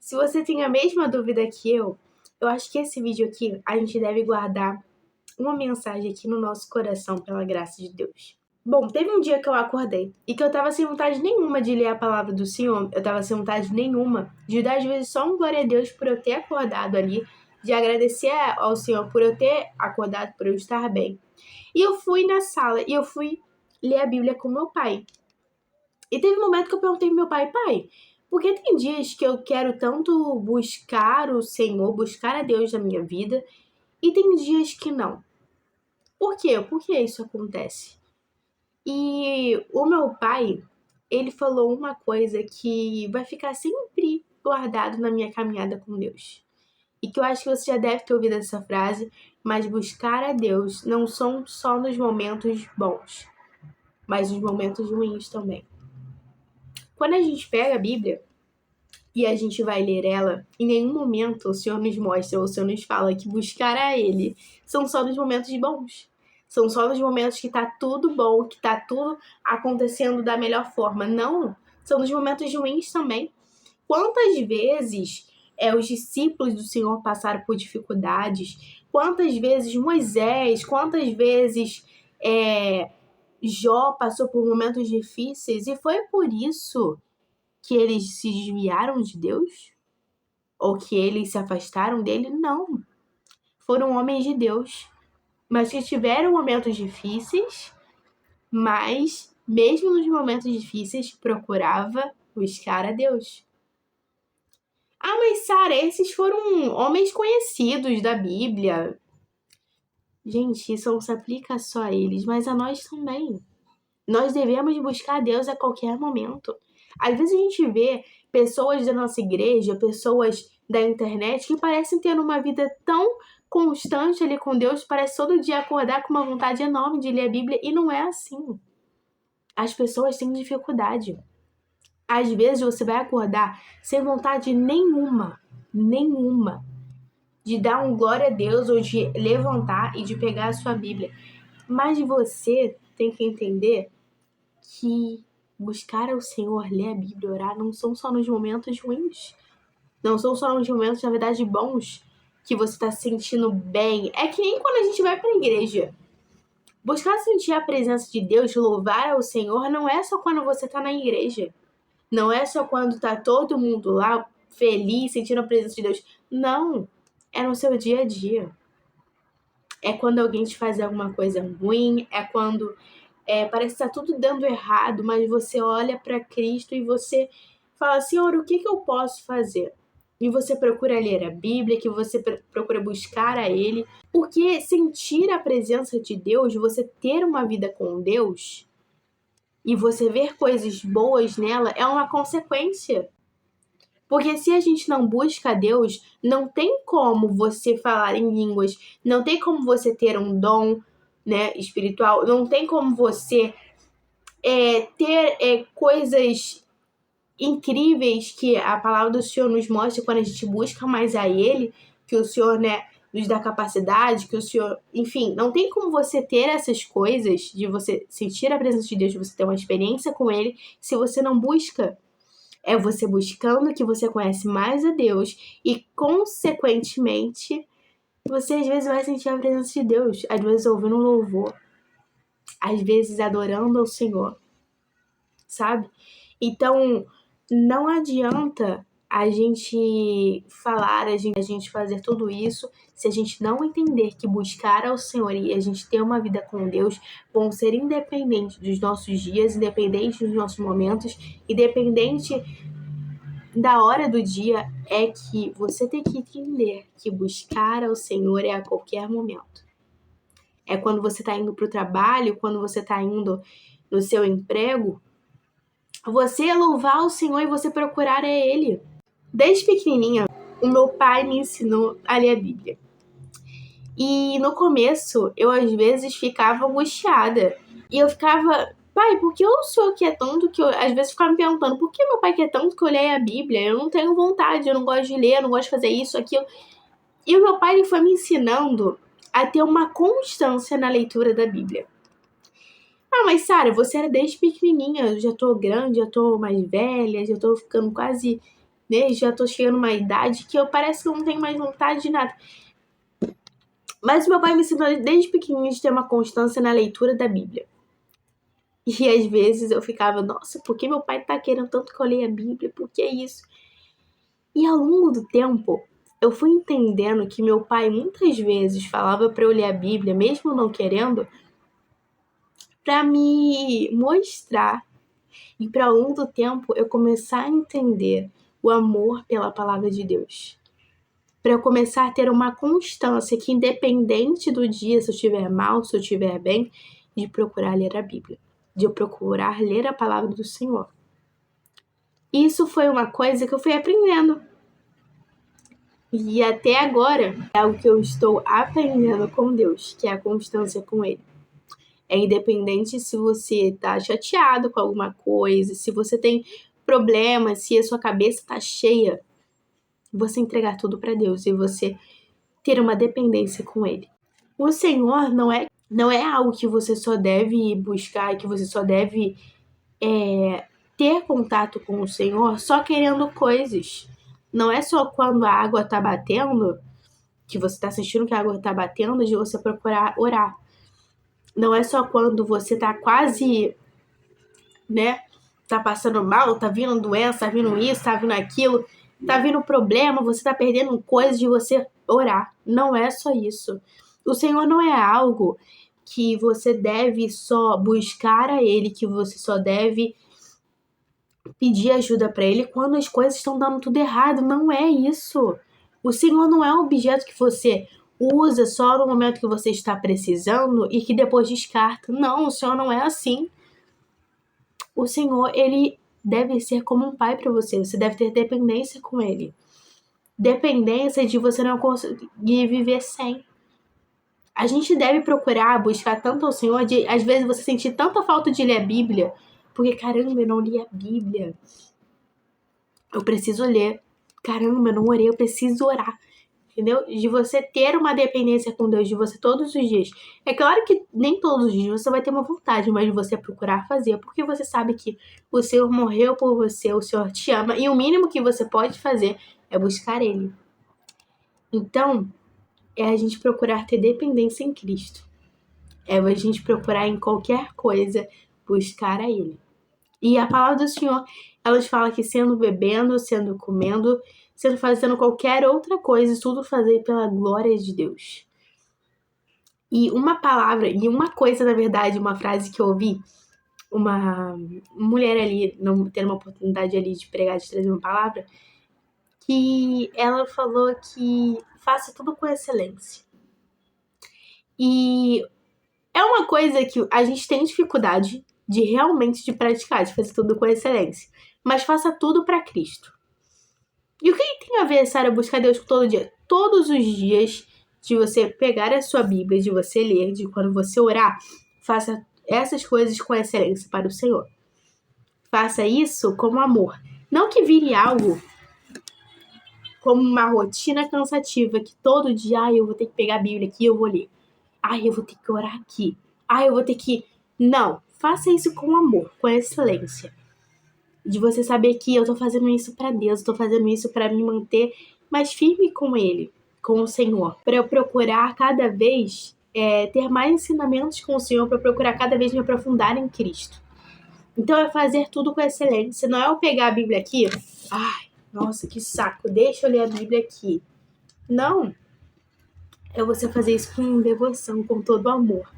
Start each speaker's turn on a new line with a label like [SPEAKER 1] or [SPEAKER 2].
[SPEAKER 1] Se você tem a mesma dúvida que eu acho que esse vídeo aqui a gente deve guardar uma mensagem aqui no nosso coração pela graça de Deus. Bom, teve um dia que eu acordei e que eu tava sem vontade nenhuma de ler a palavra do Senhor, eu tava sem vontade nenhuma de dar às vezes só um glória a Deus por eu ter acordado ali, de agradecer ao Senhor por eu ter acordado, por eu estar bem. E eu fui na sala e eu fui ler a Bíblia com meu pai. E teve um momento que eu perguntei pro meu pai, por que tem dias que eu quero tanto buscar o Senhor, buscar a Deus na minha vida, e tem dias que não? Por quê? Por que isso acontece? E o meu pai, ele falou uma coisa que vai ficar sempre guardado na minha caminhada com Deus. E que eu acho que você já deve ter ouvido essa frase, mas buscar a Deus não são só nos momentos bons, mas nos momentos ruins também. Quando a gente pega a Bíblia e a gente vai ler ela, em nenhum momento o Senhor nos mostra ou o Senhor nos fala que buscar a Ele são só nos momentos bons. São só nos momentos que tá tudo bom, que tá tudo acontecendo da melhor forma. Não, são nos momentos ruins também. Quantas vezes os discípulos do Senhor passaram por dificuldades? Quantas vezes Moisés, quantas vezes Jó passou por momentos difíceis? E foi por isso que eles se desviaram de Deus? Ou que eles se afastaram dele? Não. Foram homens de Deus, mas que tiveram momentos difíceis, mas mesmo nos momentos difíceis procurava buscar a Deus. Ah, mas Sara, esses foram homens conhecidos da Bíblia. Gente, isso não se aplica só a eles, mas a nós também. Nós devemos buscar a Deus a qualquer momento. Às vezes a gente vê pessoas da nossa igreja, pessoas da internet que parecem ter uma vida tão constante ali com Deus, parece todo dia acordar com uma vontade enorme de ler a Bíblia, e não é assim. As pessoas têm dificuldade. Às vezes você vai acordar sem vontade nenhuma, de dar um glória a Deus ou de levantar e de pegar a sua Bíblia. Mas você tem que entender que buscar ao Senhor, ler a Bíblia, orar, não são só nos momentos ruins. Não são só nos momentos, na verdade, bons, que você está se sentindo bem. É que nem quando a gente vai para a igreja. Buscar sentir a presença de Deus, louvar ao Senhor, não é só quando você está na igreja. Não é só quando está todo mundo lá, feliz, sentindo a presença de Deus. Não. É no seu dia a dia. É quando alguém te faz alguma coisa ruim, é quando parece que está tudo dando errado, mas você olha para Cristo e você fala, Senhor, o que eu posso fazer? E você procura ler a Bíblia, que você procura buscar a Ele, porque sentir a presença de Deus, você ter uma vida com Deus e você ver coisas boas nela é uma consequência. Porque se a gente não busca a Deus, não tem como você falar em línguas, não tem como você ter um dom, né, espiritual, não tem como você ter coisas incríveis que a palavra do Senhor nos mostra quando a gente busca mais a Ele, que o Senhor, né, nos dá capacidade, que o Senhor... Enfim, não tem como você ter essas coisas, de você sentir a presença de Deus, de você ter uma experiência com Ele, se você não busca. É você buscando que você conhece mais a Deus e, consequentemente, você às vezes vai sentir a presença de Deus, às vezes ouvindo um louvor, às vezes adorando ao Senhor, sabe? Então, não adianta a gente falar, a gente fazer tudo isso, se a gente não entender que buscar ao Senhor e a gente ter uma vida com Deus vão ser independentes dos nossos dias, independentes dos nossos momentos, independente da hora do dia, é que você tem que entender que buscar ao Senhor é a qualquer momento. É quando você está indo para o trabalho, quando você está indo no seu emprego, você louvar o Senhor e você procurar a Ele. Desde pequenininha, o meu pai me ensinou a ler a Bíblia. E no começo, eu às vezes ficava angustiada. E eu ficava, pai, por que o senhor quer tanto que eu... Às vezes ficava me perguntando, por que meu pai quer tanto que eu leia a Bíblia? Eu não tenho vontade, eu não gosto de ler, eu não gosto de fazer isso, aquilo. E o meu pai ele foi me ensinando a ter uma constância na leitura da Bíblia. Ah, mas Sara, você era desde pequenininha, eu já tô grande, já tô mais velha, já tô ficando quase né? Já tô chegando numa idade que eu parece que eu não tenho mais vontade de nada. Mas meu pai me ensinou desde pequenininho de ter uma constância na leitura da Bíblia. E às vezes eu ficava, nossa, por que meu pai tá querendo tanto que eu leia a Bíblia? Por que isso? E ao longo do tempo, eu fui entendendo que meu pai muitas vezes falava para eu ler a Bíblia, mesmo não querendo, para me mostrar e para ao longo do tempo eu começar a entender o amor pela palavra de Deus. Para eu começar a ter uma constância que, independente do dia, se eu estiver mal, se eu estiver bem, de procurar ler a Bíblia, de eu procurar ler a palavra do Senhor. Isso foi uma coisa que eu fui aprendendo. E até agora é algo que eu estou aprendendo com Deus, que é a constância com Ele. É independente se você tá chateado com alguma coisa, se você tem problemas, se a sua cabeça tá cheia, você entregar tudo para Deus e você ter uma dependência com Ele. O Senhor não é algo que você só deve buscar, que você só deve ter contato com o Senhor só querendo coisas. Não é só quando a água tá batendo, que você tá sentindo que a água tá batendo, de você procurar orar. Não é só quando você tá quase, né, tá passando mal, tá vindo doença, tá vindo isso, tá vindo aquilo, tá vindo problema, você tá perdendo coisas de você orar. Não é só isso. O Senhor não é algo que você deve só buscar a Ele, que você só deve pedir ajuda para Ele quando as coisas estão dando tudo errado. Não é isso. O Senhor não é um objeto que você usa só no momento que você está precisando e que depois descarta. Não, o Senhor não é assim. O Senhor, Ele deve ser como um pai para você. Você deve ter dependência com Ele. Dependência de você não conseguir viver sem. A gente deve procurar buscar tanto ao Senhor, de às vezes você sentir tanta falta de ler a Bíblia, porque caramba, eu não li a Bíblia. Eu preciso ler. Caramba, eu não orei, eu preciso orar. Entendeu? De você ter uma dependência com Deus, de você todos os dias. É claro que nem todos os dias você vai ter uma vontade, mas de você procurar fazer, porque você sabe que o Senhor morreu por você, o Senhor te ama, e o mínimo que você pode fazer é buscar Ele. Então, é a gente procurar ter dependência em Cristo. É a gente procurar em qualquer coisa buscar a Ele. E a palavra do Senhor, ela fala que sendo bebendo, sendo comendo, sendo fazendo qualquer outra coisa, tudo fazer pela glória de Deus. E uma palavra, e uma coisa, na verdade, uma frase que eu ouvi, uma mulher ali, não tendo uma oportunidade ali de pregar, de trazer uma palavra, que ela falou que faça tudo com excelência. E é uma coisa que a gente tem dificuldade de realmente de praticar, de fazer tudo com excelência. Mas faça tudo para Cristo. E o que tem a ver, Sara, buscar Deus todo dia? Todos os dias, de você pegar a sua Bíblia, de você ler, de quando você orar, faça essas coisas com excelência para o Senhor. Faça isso como amor. Não que vire algo como uma rotina cansativa, que todo dia, eu vou ter que pegar a Bíblia aqui e eu vou ler. Eu vou ter que orar aqui. Eu vou ter que... Não, faça isso com amor, com excelência. De você saber que eu tô fazendo isso para Deus, eu tô fazendo isso para me manter mais firme com Ele, com o Senhor. Para eu procurar cada vez ter mais ensinamentos com o Senhor, para procurar cada vez me aprofundar em Cristo. Então é fazer tudo com excelência. Não é eu pegar a Bíblia aqui, nossa, que saco, deixa eu ler a Bíblia aqui. Não. É você fazer isso com devoção, com todo amor.